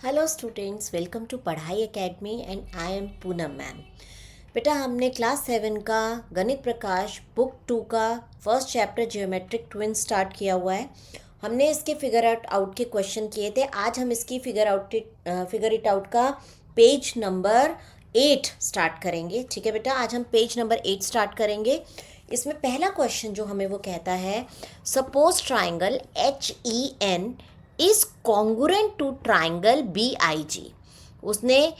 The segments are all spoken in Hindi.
हेलो स्टूडेंट्स, वेलकम टू पढ़ाई academy and I am Poonam ma'am. बेटा, हमने क्लास 7 का गणित प्रकाश बुक 2 का first chapter geometric twin start किया हुआ है। हमने इसके फिगर आउट के क्वेश्चन किए थे। आज हम इसकी फिगर इट आउट का पेज नंबर 8 स्टार्ट करेंगे। ठीक है बेटा, आज हम पेज नंबर 8 स्टार्ट करेंगे। इसमें पहला क्वेश्चन जो हमें वो कहता है, suppose triangle HEN is congruent to triangle BIG। उसने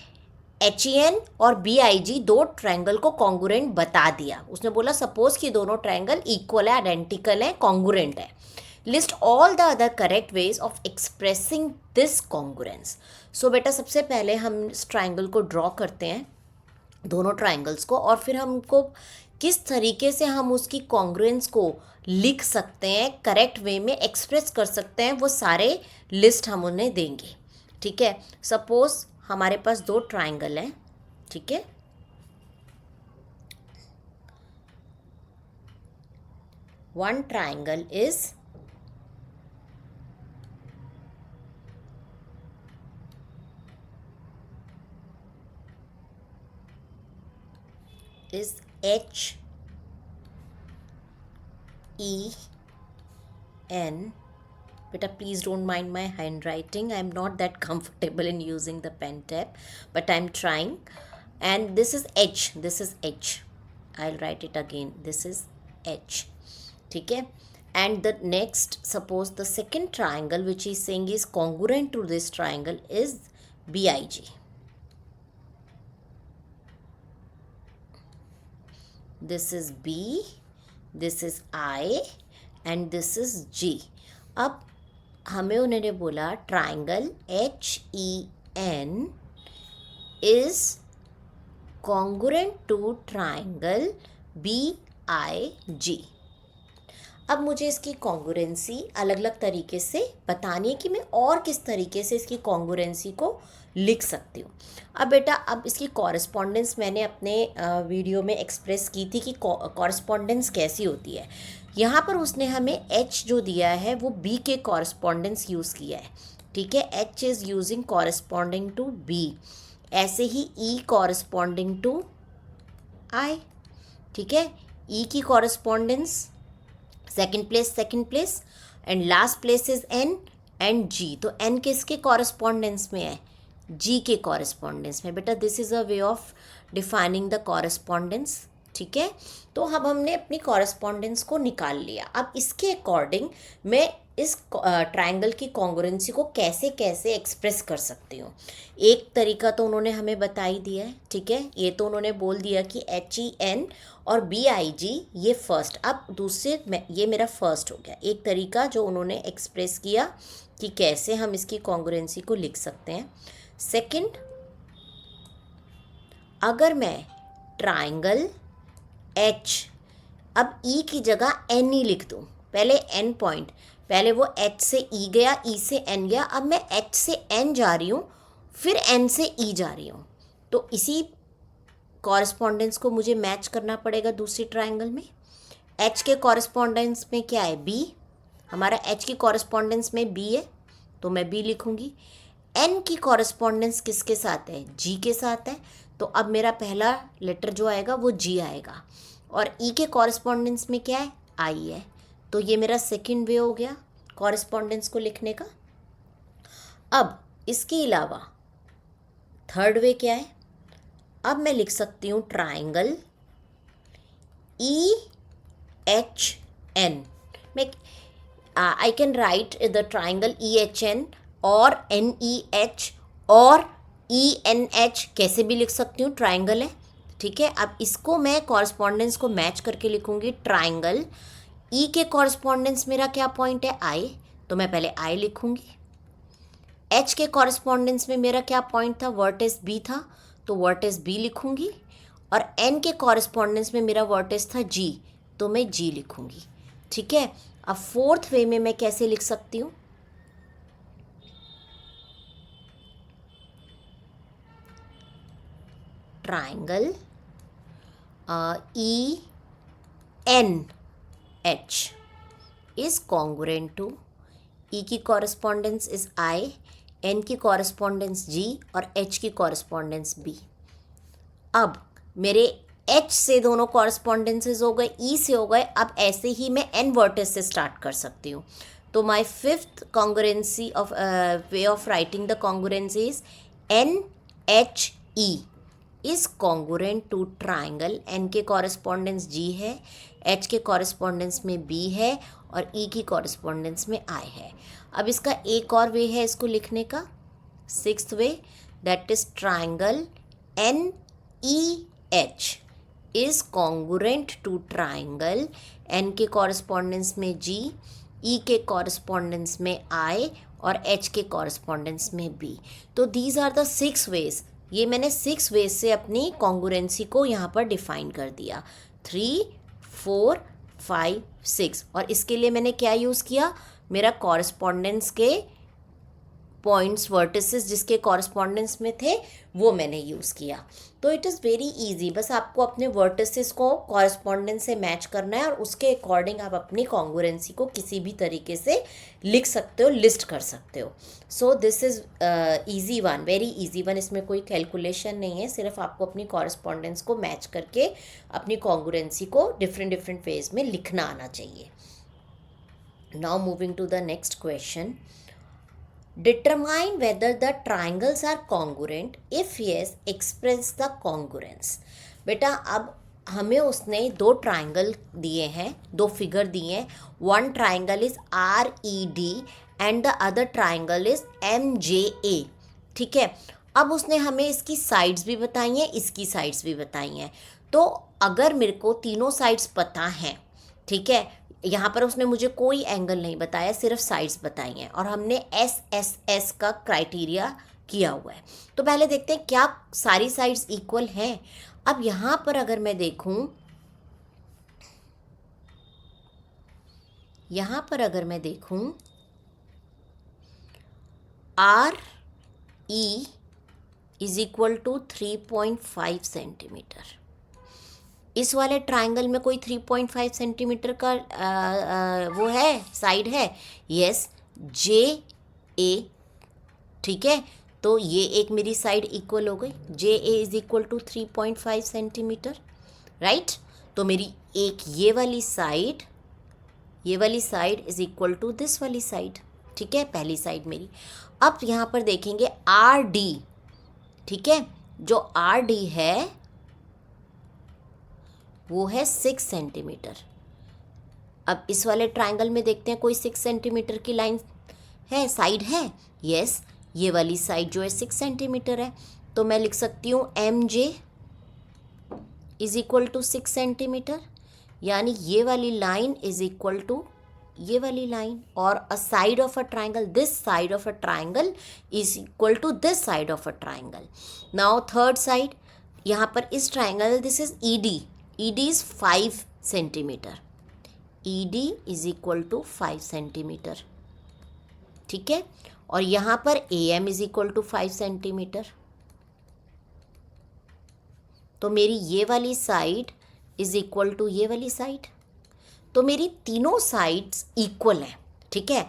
HEN और BIG दो ट्राइंगल को कॉन्गुरेंट बता दिया। उसने बोला सपोज कि दोनों ट्राइंगल इक्वल है, आइडेंटिकल है, कॉन्गुरेंट है। List all the other correct ways of expressing this congruence. So बेटा, सबसे पहले हम इस ट्राइंगल को ड्रॉ करते हैं, दोनों ट्राइंगल्स को, और फिर हमको किस तरीके से हम उसकी कॉन्ग्रुएंस को लिख सकते हैं, करेक्ट वे में एक्सप्रेस कर सकते हैं, वो सारे लिस्ट हम उन्हें देंगे। ठीक है। सपोज हमारे पास दो ट्राइंगल हैं। ठीक है। One triangle is HEN. Beta, please don't mind my handwriting. I'm not that comfortable in using the pen tab, but I'm trying. And this is H. This is H. I'll write it again. This is H. ठीक है. And the next, suppose the second triangle which he's saying is congruent to this triangle is BIG. This is B, this is I, and this is G. अब हमें उन्होंने बोला triangle HEN is congruent to triangle BIG। अब मुझे इसकी कॉन्गुरेंसी अलग अलग तरीके से बतानी है कि मैं और किस तरीके से इसकी कॉन्गुरेंसी को लिख सकती हूँ। अब बेटा, अब इसकी कॉरेस्पॉन्डेंस मैंने अपने वीडियो में एक्सप्रेस की थी कि कॉरेस्पॉन्डेंस कैसी होती है। यहाँ पर उसने हमें H जो दिया है वो B के कॉरेस्पॉन्डेंस यूज़ किया है। ठीक है। H is using corresponding to B। ऐसे ही E कॉरेस्पॉन्डिंग टू I। ठीक है। E की correspondence second place and last place is N and G। तो N किसके कॉरेस्पॉन्डेंस में है? G के कॉरेस्पॉन्डेंस में। बेटा, this is a way of defining the correspondence. ठीक है। तो अब हमने अपनी कॉरेस्पॉन्डेंस को निकाल लिया। अब इसके अकॉर्डिंग मैं इस ट्राइंगल की कॉन्ग्रुएंसी को कैसे कैसे एक्सप्रेस कर सकती हूँ। एक तरीका तो उन्होंने हमें बता ही दिया है। ठीक है। ये तो उन्होंने बोल दिया कि HEN और BIG ये फर्स्ट। अब दूसरे ये मेरा फर्स्ट हो गया एक तरीका जो उन्होंने एक्सप्रेस किया कि कैसे हम इसकी कॉन्ग्रुएंसी को लिख सकते हैं। सेकंड, अगर मैं ट्राइंगल H, अब E की जगह N ही लिख दूँ। पहले N पॉइंट, पहले वो H से E गया, E से N गया, अब मैं H से N जा रही हूँ, फिर N से E जा रही हूँ। तो इसी कॉरेस्पॉन्डेंस को मुझे मैच करना पड़ेगा दूसरी ट्राइंगल में। H के कॉरेस्पॉन्डेंस में क्या है? B। हमारा H की कॉरेस्पॉन्डेंस में B है, तो मैं B लिखूँगी। N की कॉरेस्पॉन्डेंस किसके साथ है? G के साथ है, तो अब मेरा पहला लेटर जो आएगा वो G आएगा। और E के कॉरेस्पॉन्डेंस में क्या है? I है। तो ये मेरा सेकंड वे हो गया कॉरेस्पॉन्डेंस को लिखने का। अब इसके अलावा थर्ड वे क्या है? अब मैं लिख सकती हूँ ट्राइंगल EHN। मैं I can write the triangle EHN और NEH और ENH, कैसे भी लिख सकती हूँ, ट्राइंगल है। ठीक है। अब इसको मैं कॉरेस्पॉन्डेंस को मैच करके लिखूँगी। ट्राइंगल E के कॉरेस्पॉन्डेंस मेरा क्या पॉइंट है? I, तो मैं पहले I लिखूँगी। H के कॉरेस्पॉन्डेंस में मेरा क्या पॉइंट था? वर्टेक्स B था, तो वर्टेक्स B लिखूँगी। और N के कॉरेस्पॉन्डेंस में मेरा वर्टेक्स था G, तो मैं G लिखूँगी। ठीक है। अब फोर्थ वे में मैं कैसे लिख सकती हूँ? Triangle ENH is congruent to, E की कॉरेस्पॉन्डेंस इज I, एन की कॉरस्पॉन्डेंस जी और एच की कॉरस्पॉन्डेंस बी। अब मेरे एच से दोनों कॉरस्पॉन्डेंसेस हो गए, ई से हो गए। अब ऐसे ही मैं एन वर्टेज से स्टार्ट कर सकती हूँ। तो my fifth congruency of way of writing the congruency is N H E is congruent to triangle. N के कॉरस्पॉन्डेंस जी है, एच के कॉरस्पॉन्डेंस में बी है और ई की कॉरस्पॉन्डेंस में आई है। अब इसका एक और वे है इसको लिखने का, sixth way, that is triangle N E H is congruent to triangle. N के कॉरस्पॉन्डेंस में जी, ई के कॉरस्पॉन्डेंस में आई और एच के कॉरस्पॉन्डेंस में बी। तो दीज आर द 6 वेज। ये मैंने 6 वेज से अपनी कॉन्ग्रुएंसी को यहाँ पर डिफाइन कर दिया, 3, 4, 5, 6। और इसके लिए मैंने क्या यूज़ किया, मेरा कॉरस्पॉन्डेंस के पॉइंट्स, वर्टिसेस जिसके कॉरस्पॉन्डेंस में थे वो मैंने यूज़ किया। तो इट इज़ वेरी इजी, बस आपको अपने वर्टिसेस को कॉरस्पॉन्डेंस से मैच करना है और उसके अकॉर्डिंग आप अपनी कॉन्ग्रुएंसी को किसी भी तरीके से लिख सकते हो, लिस्ट कर सकते हो। So this is easy one, very easy one. इसमें कोई कैलकुलेशन नहीं है, सिर्फ आपको अपनी कॉरस्पॉन्डेंस को मैच करके अपनी कॉन्ग्रुएंसी को डिफरेंट डिफरेंट वेज में लिखना आना चाहिए। Now moving to the next question, determine whether the triangles are congruent, if yes express the congruence। बेटा अब हमें उसने 2 ट्राइंगल दिए हैं, 2 फिगर दिए हैं। One triangle is RED and the other triangle is MJA। ठीक है, अब उसने हमें इसकी साइड्स भी बताई हैं, इसकी साइड्स भी बताई हैं। तो अगर मेरे को तीनों साइड्स पता हैं, ठीक है, यहाँ पर उसने मुझे कोई एंगल नहीं बताया, सिर्फ साइड्स बताई हैं और हमने SSS का क्राइटेरिया किया हुआ है। तो पहले देखते हैं क्या सारी साइड्स इक्वल हैं। अब यहाँ पर अगर मैं देखूँ, यहाँ पर अगर मैं देखूँ RE is equal to 3.5 centimetre. इस वाले ट्राइंगल में कोई 3.5 सेंटीमीटर का वो है, साइड है, यस, JA। ठीक है, तो ये एक मेरी साइड इक्वल हो गई, JA is equal to 3.5 centimetre, right. तो मेरी एक ये वाली side is equal to this वाली साइड। ठीक है, पहली साइड मेरी। अब यहाँ पर देखेंगे RD, ठीक है, जो RD है वो है 6 सेंटीमीटर। अब इस वाले ट्राइंगल में देखते हैं कोई 6 सेंटीमीटर की लाइन है, साइड है, यस, ये वाली साइड जो है 6 सेंटीमीटर है। तो मैं लिख सकती हूँ MJ is equal to 6 centimetre, यानी ये वाली लाइन इज इक्वल टू ये वाली लाइन, और a side of a triangle, this side of a triangle is equal to this side of a triangle. Now third side, यहाँ पर इस triangle, this is ED is 5 centimetre, ED is equal to 5 centimetre. ठीक है, और यहाँ पर AM is equal to 5 centimetre. तो मेरी ये वाली साइड इज इक्वल टू ये वाली साइड। तो मेरी तीनों साइड्स इक्वल हैं। ठीक है,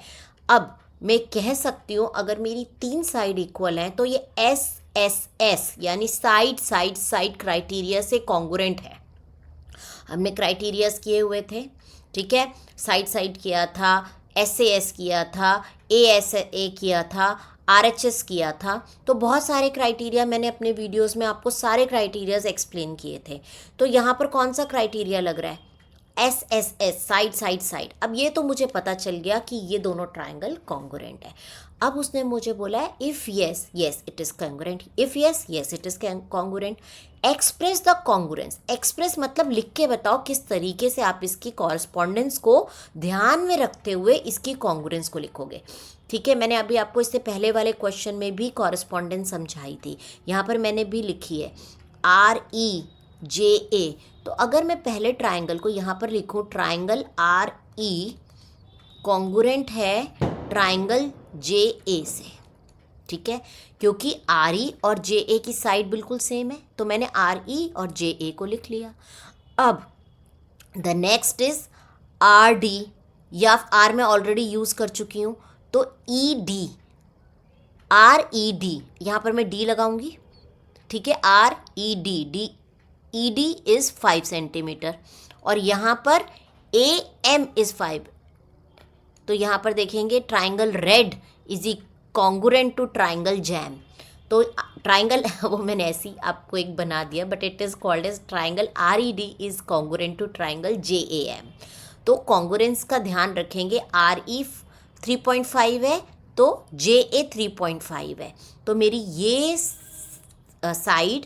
अब मैं कह सकती हूँ अगर मेरी 3 साइड इक्वल हैं तो ये SSS यानी साइड क्राइटेरिया से कॉन्ग्रुएंट है। हमने क्राइटेरियाज किए हुए थे, ठीक है, साइड किया था, SAS किया था, ASA किया था, RHS किया था। तो बहुत सारे क्राइटेरिया मैंने अपने वीडियोस में आपको सारे क्राइटेरियाज एक्सप्लेन किए थे। तो यहाँ पर कौन सा क्राइटेरिया लग रहा है, SSS, साइड। अब ये तो मुझे पता चल गया कि ये दोनों ट्राइंगल कॉन्ग्रुएंट है। अब उसने मुझे बोला है if yes it is congruent, if yes it is congruent, express the congruence. Express मतलब लिख के बताओ किस तरीके से आप इसकी कॉरस्पॉन्डेंस को ध्यान में रखते हुए इसकी कॉन्ग्रुएंस को लिखोगे। ठीक है, मैंने अभी आपको इससे पहले वाले क्वेश्चन में भी कॉरस्पॉन्डेंस समझाई थी, यहाँ पर मैंने भी लिखी है REJA। तो अगर मैं पहले ट्राइंगल को यहाँ पर लिखूँ, ट्राइंगल RE कॉन्ग्रुएंट है ट्राइंगल JA से। ठीक है, क्योंकि RE और JA की साइड बिल्कुल सेम है, तो मैंने RE और JA को लिख लिया। अब द नेक्स्ट इज RD, या R मैं ऑलरेडी यूज़ कर चुकी हूँ, तो ED RED, यहाँ पर मैं D लगाऊंगी, ठीक है, RED, ED इज़ 5 सेंटीमीटर, और यहाँ पर AM इज़ 5। तो यहाँ पर देखेंगे triangle red is E congruent to triangle jam. तो ट्राइंगल वो मैंने ऐसी आपको एक बना दिया, but it is called as triangle RED is congruent to triangle JAM। तो कॉन्गुरेंस का ध्यान रखेंगे, RE 3.5 है तो JA 3.5 है। तो मेरी ये साइड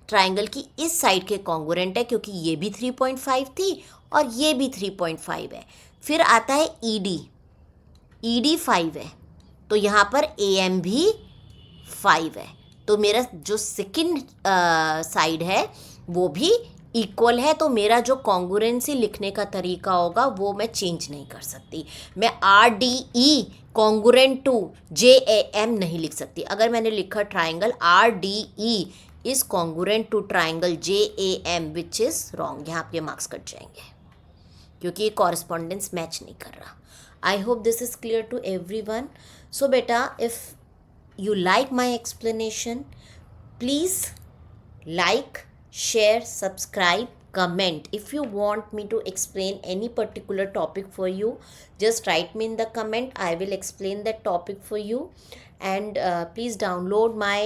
ट्राइंगल की इस साइड के कॉन्गुरेंट है, क्योंकि ये भी 3.5 थी और ये भी 3.5 है। फिर आता है ED 5 है, तो यहाँ पर AM भी 5 है। तो मेरा जो सेकंड साइड है वो भी इक्वल है, तो मेरा जो कॉन्गुरेंसी लिखने का तरीका होगा वो मैं चेंज नहीं कर सकती। मैं RDE कॉन्गुरेंट टू JAM नहीं लिख सकती। अगर मैंने लिखा triangle RDE is congruent to triangle JAM which is wrong, यहाँ आपके मार्क्स कट जाएंगे क्योंकि ये कॉरस्पॉन्डेंस मैच नहीं कर रहा। I hope this is clear to everyone. So बेटा, if you like my explanation, please like, share, subscribe, comment. If you want me to explain any particular topic for you, just write me in the comment. I will explain that topic for you. And please download my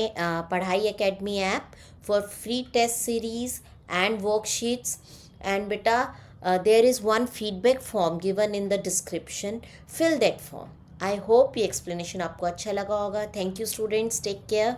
Padhai Academy app for free test series and worksheets. And beta, there is one feedback form given in the description. Fill that form. I hope ये एक्सप्लेनेशन आपको अच्छा लगा होगा। Thank you students, take care.